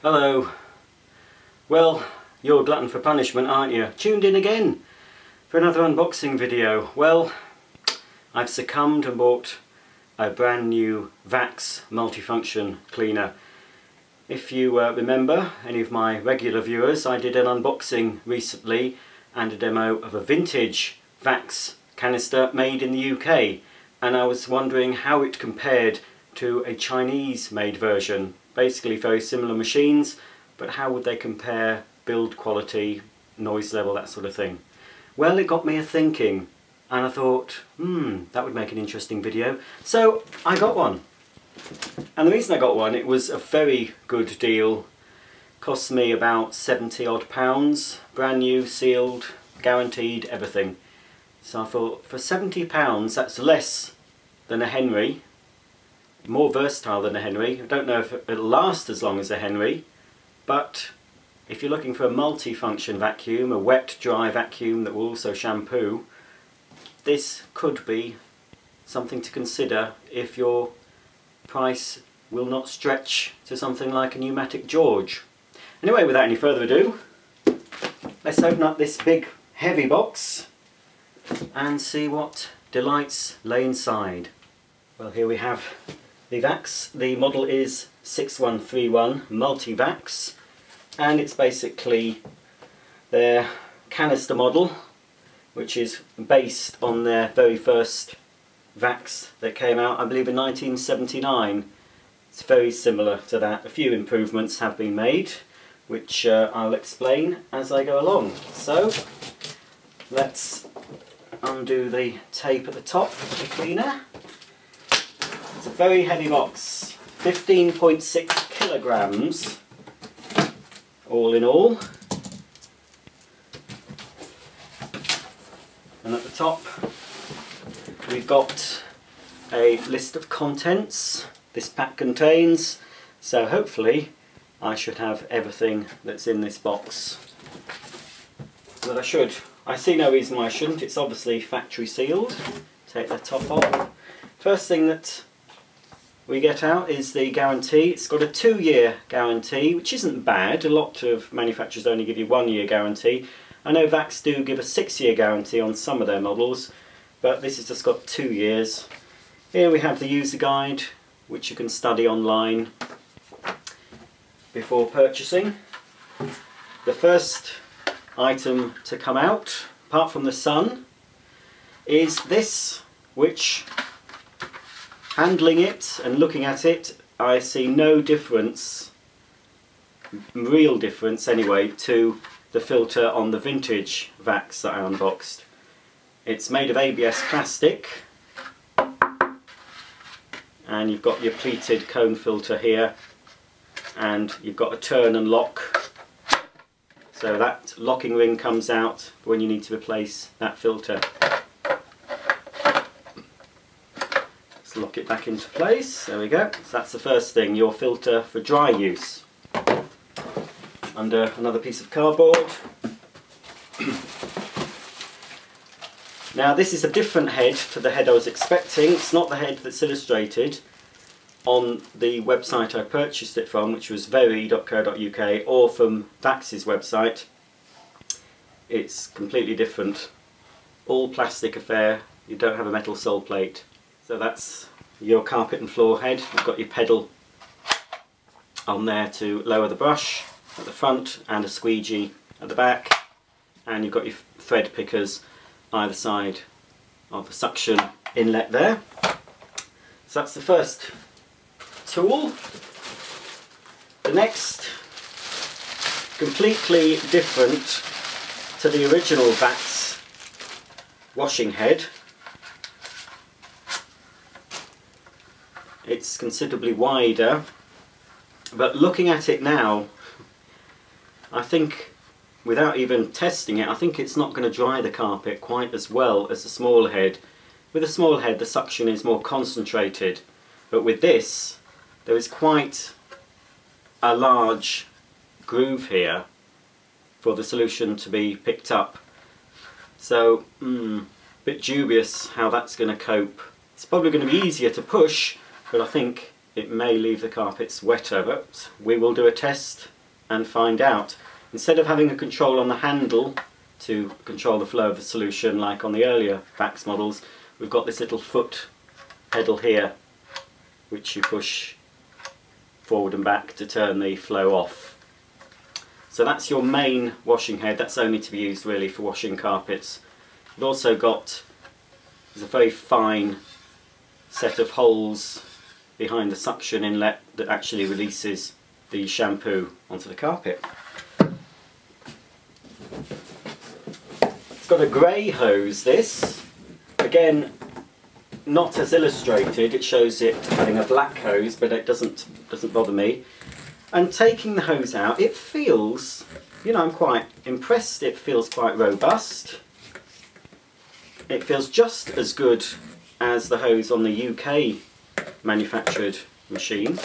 Hello. Well, you're a glutton for punishment, aren't you? Tuned in again for another unboxing video. Well, I've succumbed and bought a brand new Vax multifunction cleaner. If you remember, any of my regular viewers, I did an unboxing recently and a demo of a vintage Vax canister made in the UK, and I was wondering how it compared to a Chinese made version. Basically very similar machines, but how would they compare build quality, noise level, that sort of thing. Well, it got me a thinking, and I thought, that would make an interesting video. So I got one. And the reason I got one, it was a very good deal. Cost me about 70 odd pounds, brand new, sealed, guaranteed, everything. So I thought, for 70 pounds, that's less than a Henry. More versatile than a Henry. I don't know if it'll last as long as a Henry, but if you're looking for a multi-function vacuum, a wet dry vacuum that will also shampoo, this could be something to consider if your price will not stretch to something like a pneumatic George. Anyway, without any further ado, let's open up this big heavy box and see what delights lay inside. Well, here we have the Vax. The model is 6131 Multivax, and it's basically their canister model, which is based on their very first Vax that came out, I believe, in 1979. It's very similar to that. A few improvements have been made, which I'll explain as I go along. So let's undo the tape at the top of the cleaner. It's a very heavy box, 15.6 kilograms all in all. And at the top we've got a list of contents this pack contains, so hopefully I should have everything that's in this box. But I should. I see no reason why I shouldn't. It's obviously factory sealed. Take the top off. First thing that we get out is the guarantee. It's got a 2-year guarantee, which isn't bad. A lot of manufacturers only give you 1-year guarantee. I know Vax do give a 6-year guarantee on some of their models, but this has just got 2 years. Here we have the user guide, which you can study online before purchasing. The first item to come out, apart from the sun, is this, which, handling it and looking at it, I see no difference, real difference anyway, to the filter on the vintage Vax that I unboxed. It's made of ABS plastic, and you've got your pleated cone filter here, and you've got a turn and lock, so that locking ring comes out when you need to replace that filter. Let's lock it back into place. There we go. So that's the first thing, your filter for dry use. Under another piece of cardboard. Now this is a different head to the head I was expecting. It's not the head that's illustrated on the website I purchased it from, which was very.co.uk, or from Vax's website. It's completely different. All plastic affair, you don't have a metal sole plate. So that's your carpet and floor head. You've got your pedal on there to lower the brush at the front, and a squeegee at the back, and you've got your thread pickers either side of the suction inlet there. So that's the first tool. The next, completely different to the original Vax washing head. It's considerably wider, but looking at it now, I think, without even testing it, I think it's not going to dry the carpet quite as well as the small head. With a small head the suction is more concentrated, but with this there is quite a large groove here for the solution to be picked up. So, a bit dubious how that's going to cope. It's probably going to be easier to push, but I think it may leave the carpets wetter, but we will do a test and find out. Instead of having a control on the handle to control the flow of the solution like on the earlier Vax models, we've got this little foot pedal here which you push forward and back to turn the flow off. So that's your main washing head. That's only to be used really for washing carpets. You've also got, there's a very fine set of holes behind the suction inlet that actually releases the shampoo onto the carpet. It's got a grey hose, this. Again, not as illustrated, it shows it having a black hose, but it doesn't bother me. And taking the hose out, it feels, you know, I'm quite impressed. It feels quite robust. It feels just as good as the hose on the UK manufactured machine.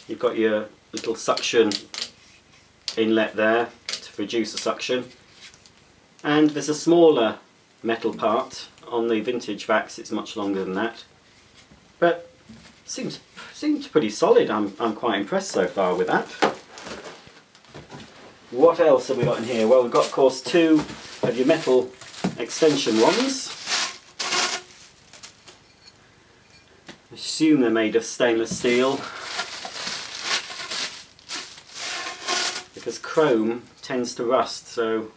You've got your little suction inlet there to reduce the suction, and there's a smaller metal part. On the vintage Vax it's much longer than that, but seems pretty solid. I'm quite impressed so far with that. What else have we got in here? Well, we've got of course two of your metal extension ones. I assume they're made of stainless steel, because chrome tends to rust, so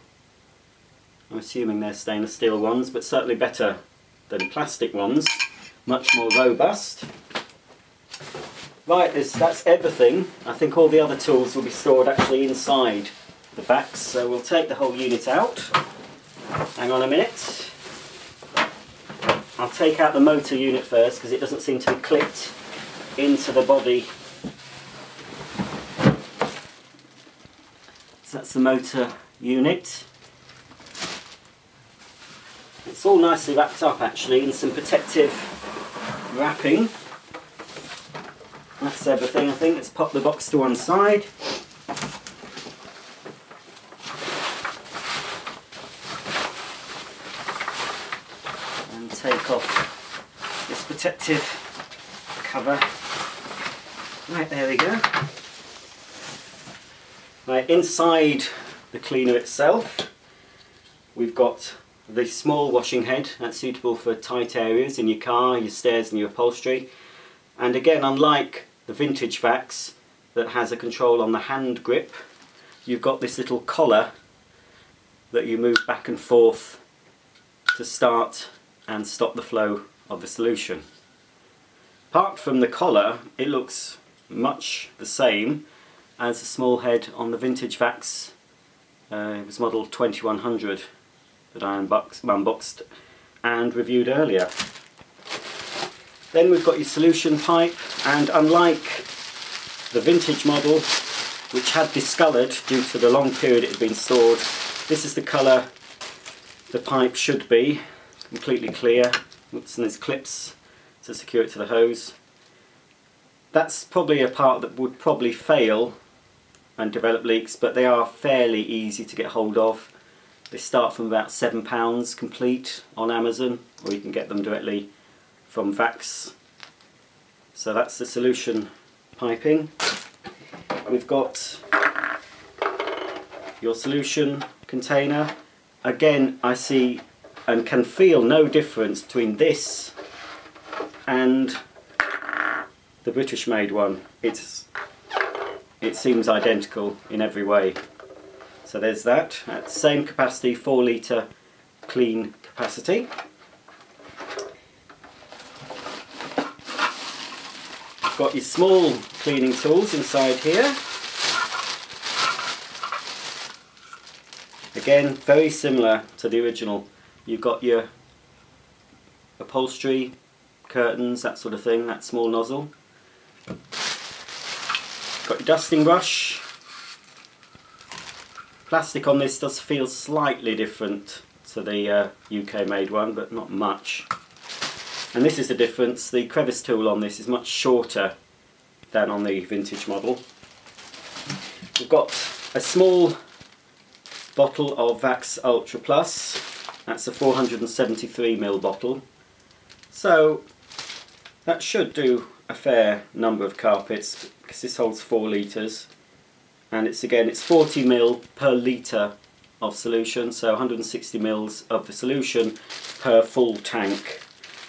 I'm assuming they're stainless steel ones, but certainly better than plastic ones, much more robust. Right, that's everything. I think all the other tools will be stored actually inside the Vax, so we'll take the whole unit out. Hang on a minute. I'll take out the motor unit first because it doesn't seem to be clipped into the body. So that's the motor unit. It's all nicely wrapped up actually in some protective wrapping. That's everything, I think. Let's pop the box to one side. And take off this protective cover. Right, there we go. Right, inside the cleaner itself, we've got the small washing head that's suitable for tight areas in your car, your stairs and your upholstery. And again, unlike the vintage Vax that has a control on the hand grip, you've got this little collar that you move back and forth to start and stop the flow of the solution. Apart from the collar, it looks much the same as the small head on the vintage Vax. It was model 2100 that I unboxed and reviewed earlier. Then we've got your solution pipe, and unlike the vintage model, which had discoloured due to the long period it had been stored, this is the colour the pipe should be, completely clear. Oops, and there's clips to secure it to the hose. That's probably a part that would probably fail and develop leaks, but they are fairly easy to get hold of. They start from about £7 complete on Amazon, or you can get them directly from Vax. So that's the solution piping. We've got your solution container. Again, I see and can feel no difference between this and the British made one. It seems identical in every way. So there's that. At same capacity, 4 litre clean capacity. Got your small cleaning tools inside here. Again, very similar to the original. You've got your upholstery, curtains, that sort of thing, that small nozzle. Got your dusting brush. Plastic on this does feel slightly different to the UK made one, but not much. And this is the difference, the crevice tool on this is much shorter than on the vintage model. We've got a small bottle of Vax Ultra Plus, that's a 473ml bottle. So that should do a fair number of carpets because this holds 4 litres, and it's 40 ml per litre of solution, so 160 ml of the solution per full tank.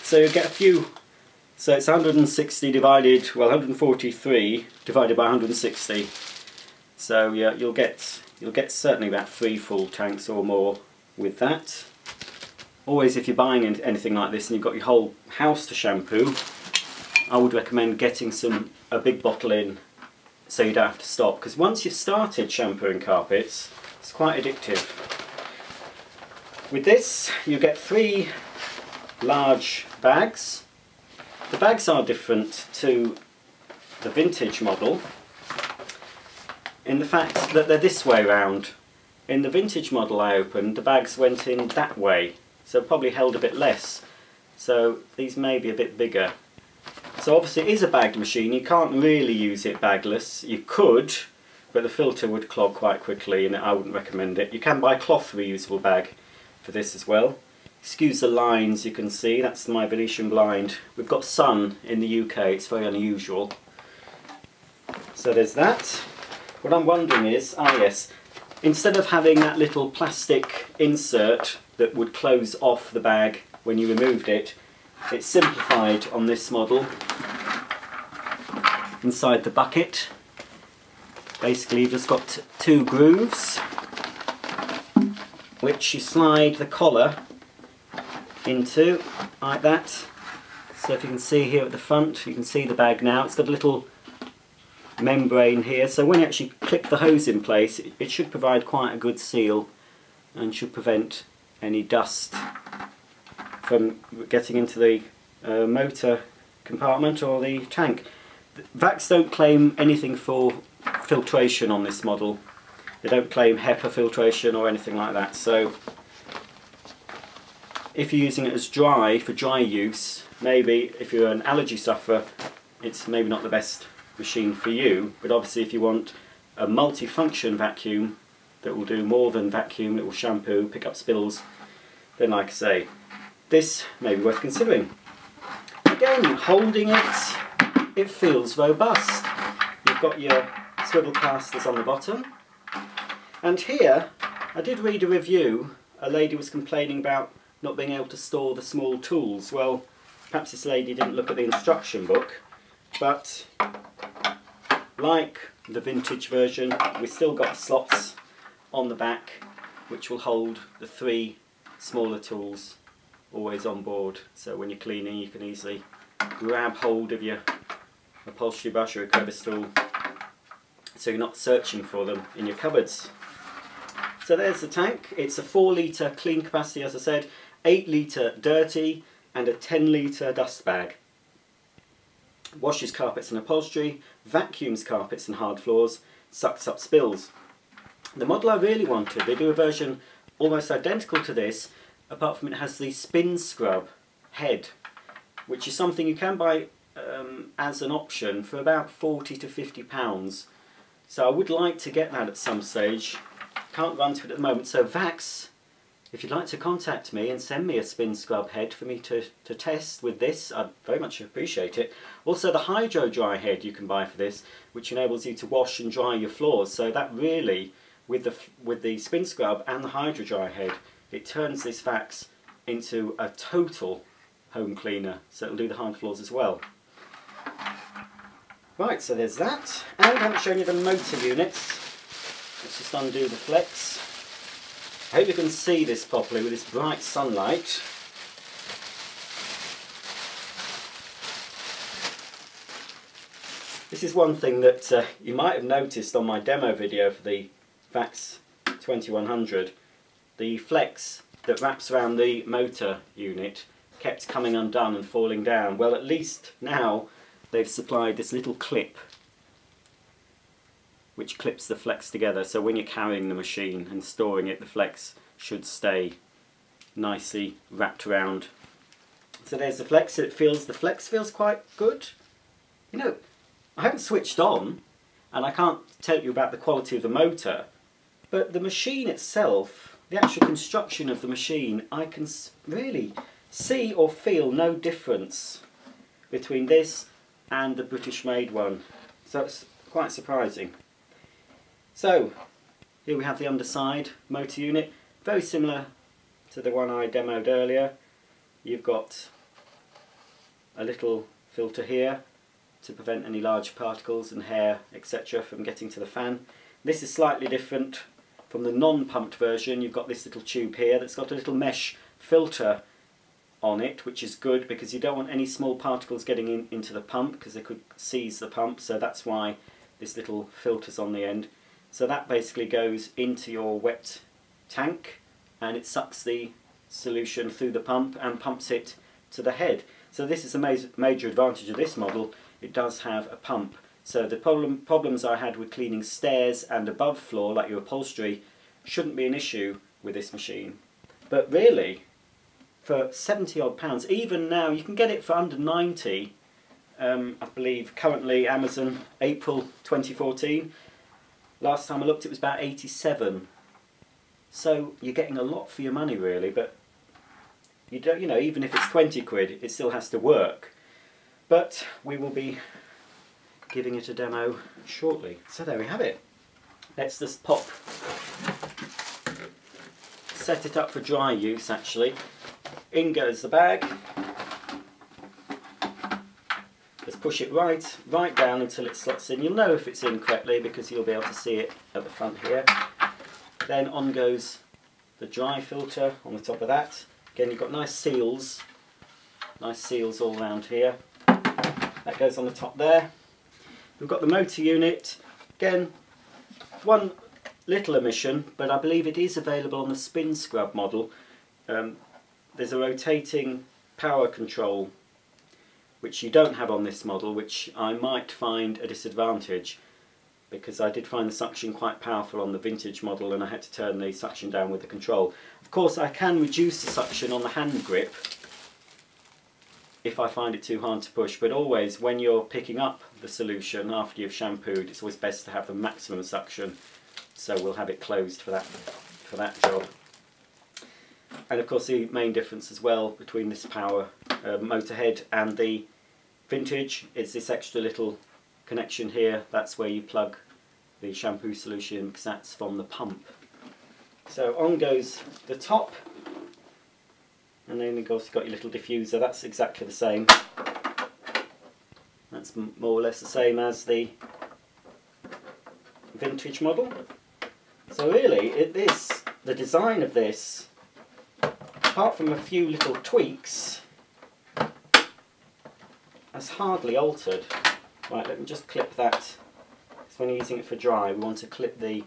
So you get a few, so it's 160 divided, well 143 divided by 160. So yeah, you'll get certainly about 3 full tanks or more with that. Always, if you're buying anything like this and you've got your whole house to shampoo, I would recommend getting a big bottle in so you don't have to stop, because once you've started shampooing carpets, it's quite addictive. With this, you get 3 large bags. The bags are different to the vintage model in the fact that they're this way round. In the vintage model I opened, the bags went in that way, so probably held a bit less. So these may be a bit bigger. So obviously it is a bagged machine. You can't really use it bagless. You could, but the filter would clog quite quickly and I wouldn't recommend it. You can buy a cloth reusable bag for this as well. Excuse the lines you can see, that's my Venetian blind. We've got sun in the UK, it's very unusual. So there's that. What I'm wondering is, yes, instead of having that little plastic insert that would close off the bag when you removed it, it's simplified on this model. Inside the bucket, basically you've just got 2 grooves, which you slide the collar into, like that. So if you can see here at the front, you can see the bag now. It's got a little membrane here, so when you actually clip the hose in place, it should provide quite a good seal and should prevent any dust from getting into the motor compartment or the tank. Vax don't claim anything for filtration on this model. They don't claim HEPA filtration or anything like that, so if you're using it as for dry use, maybe if you're an allergy sufferer, it's maybe not the best machine for you, but obviously if you want a multifunction vacuum that will do more than vacuum, it will shampoo, pick up spills, then like I say, this may be worth considering. Again, holding it, it feels robust. You've got your swivel casters on the bottom, and here, I did read a review, a lady was complaining about not being able to store the small tools. Well, perhaps this lady didn't look at the instruction book, but like the vintage version, we've still got slots on the back which will hold the 3 smaller tools always on board, so when you're cleaning you can easily grab hold of your upholstery brush or a crevice tool, so you're not searching for them in your cupboards. So there's the tank. It's a 4 litre clean capacity, as I said, 8 litre dirty and a 10 litre dust bag. Washes carpets and upholstery, vacuums carpets and hard floors, sucks up spills. The model I really wanted, they do a version almost identical to this, apart from it has the spin scrub head, which is something you can buy as an option for about £40 to £50. So I would like to get that at some stage. Can't run to it at the moment. So Vax, if you'd like to contact me and send me a spin scrub head for me to test with this, I'd very much appreciate it. Also the hydro dry head you can buy for this, which enables you to wash and dry your floors. So that really, with the spin scrub and the hydro dry head, it turns this Vax into a total home cleaner. So it'll do the hard floors as well. Right, so there's that. And I haven't shown you the motor units. Let's just undo the flex. I hope you can see this properly with this bright sunlight. This is one thing that you might have noticed on my demo video for the Vax 2100. The flex that wraps around the motor unit kept coming undone and falling down. Well, at least now they've supplied this little clip which clips the flex together, so when you're carrying the machine and storing it, the flex should stay nicely wrapped around. So there's the flex. The flex feels quite good. You know, I haven't switched on and I can't tell you about the quality of the motor, but the machine itself, the actual construction of the machine, I can really see or feel no difference between this and the British made one. So it's quite surprising. So here we have the Underside motor unit, very similar to the one I demoed earlier. You've got a little filter here to prevent any large particles and hair, etc. from getting to the fan. This is slightly different from the non-pumped version. You've got this little tube here that's got a little mesh filter on it, which is good because you don't want any small particles getting into the pump because they could seize the pump, so that's why this little filter's on the end. So that basically goes into your wet tank and it sucks the solution through the pump and pumps it to the head. So this is a major advantage of this model. It does have a pump. So the problems I had with cleaning stairs and above floor, like your upholstery, shouldn't be an issue with this machine. But really, for 70 odd pounds, even now you can get it for under 90. I believe currently Amazon, April 2014. Last time I looked it was about 87. So you're getting a lot for your money really, but you don't, you know, even if it's 20 quid, it still has to work. But we will be giving it a demo shortly. So there we have it. Let's just set it up for dry use actually. In goes the bag. Just push it right down until it slots in. You'll know if it's in correctly because you'll be able to see it at the front here. Then on goes the dry filter on the top of that. Again, you've got nice seals all around here. That goes on the top there. We've got the motor unit. Again, one little omission, but I believe it is available on the spin scrub model. There's a rotating power control which you don't have on this model, which I might find a disadvantage because I did find the suction quite powerful on the vintage model and I had to turn the suction down with the control. Of course I can reduce the suction on the hand grip if I find it too hard to push, but always when you're picking up the solution after you've shampooed, it's always best to have the maximum suction, so we'll have it closed for that job. And of course the main difference as well between this power motor head and the vintage is this extra little connection here. That's where you plug the shampoo solution because that's from the pump. So on goes the top, and then of course you've got your little diffuser. That's exactly the same. That's more or less the same as the vintage model. So really the design of this, apart from a few little tweaks, has hardly altered. Right, let me just clip that. So when you're using it for dry, we want to clip the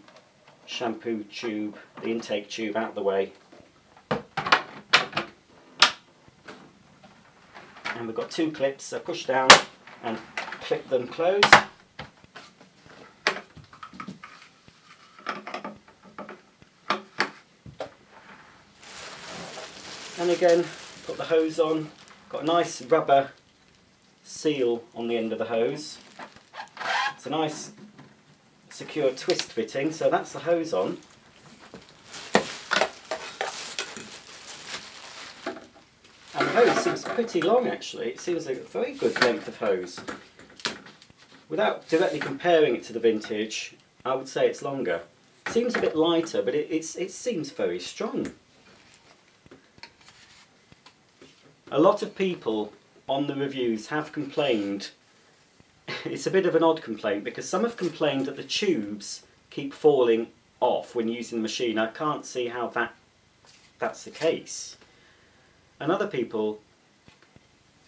shampoo tube, the intake tube, out of the way. And we've got two clips, so push down and clip them closed. And again, got the hose on, got a nice rubber seal on the end of the hose. It's a nice secure twist fitting, so that's the hose on. And the hose seems pretty long actually. It seems like a very good length of hose. Without directly comparing it to the vintage, I would say it's longer. It seems a bit lighter, but it seems very strong. A lot of people on the reviews have complained, it's a bit of an odd complaint, because some have complained that the tubes keep falling off when using the machine. I can't see how that's the case. And other people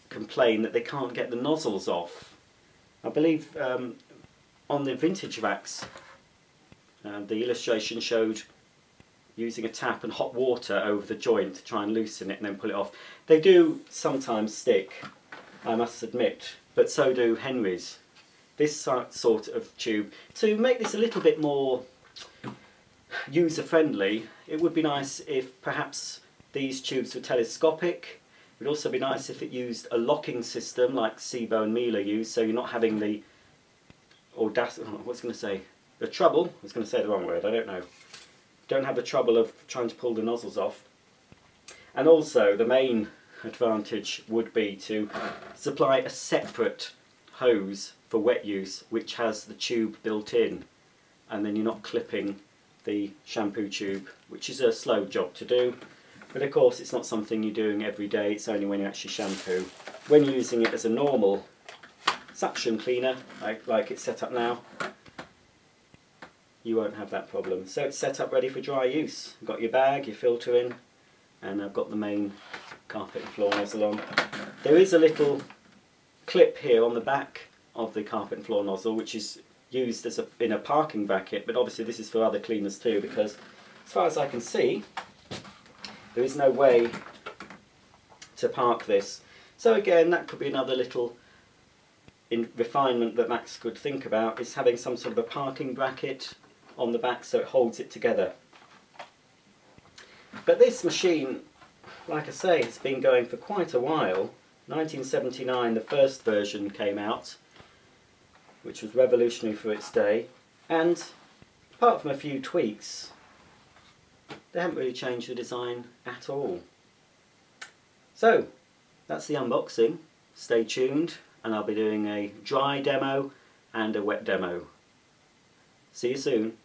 complain that they can't get the nozzles off. I believe on the vintage racks, the illustration showed using a tap and hot water over the joint to try and loosen it and then pull it off. They do sometimes stick, I must admit, but so do Henry's. This sort of tube. To make this a little bit more user-friendly, it would be nice if perhaps these tubes were telescopic. It would also be nice if it used a locking system like Sebo and Miele use, so you're not having the trouble, I was going to say the wrong word, I don't know. Don't have the trouble of trying to pull the nozzles off. And also the main advantage would be to supply a separate hose for wet use which has the tube built in, and then you're not clipping the shampoo tube, which is a slow job to do. But of course it's not something you're doing every day, it's only when you actually shampoo. When using it as a normal suction cleaner, like it's set up now, you won't have that problem. So it's set up ready for dry use. You've got your bag, your filter in, and I've got the main carpet and floor nozzle on. There is a little clip here on the back of the carpet and floor nozzle which is used as in a parking bracket, but obviously this is for other cleaners too, because as far as I can see there is no way to park this. So again, that could be another little refinement that Max could think about, is having some sort of a parking bracket on the back so it holds it together. But this machine, like I say, it's been going for quite a while. 1979 the first version came out, which was revolutionary for its day, and apart from a few tweaks, they haven't really changed the design at all. So that's the unboxing. Stay tuned, and I'll be doing a dry demo and a wet demo. See you soon.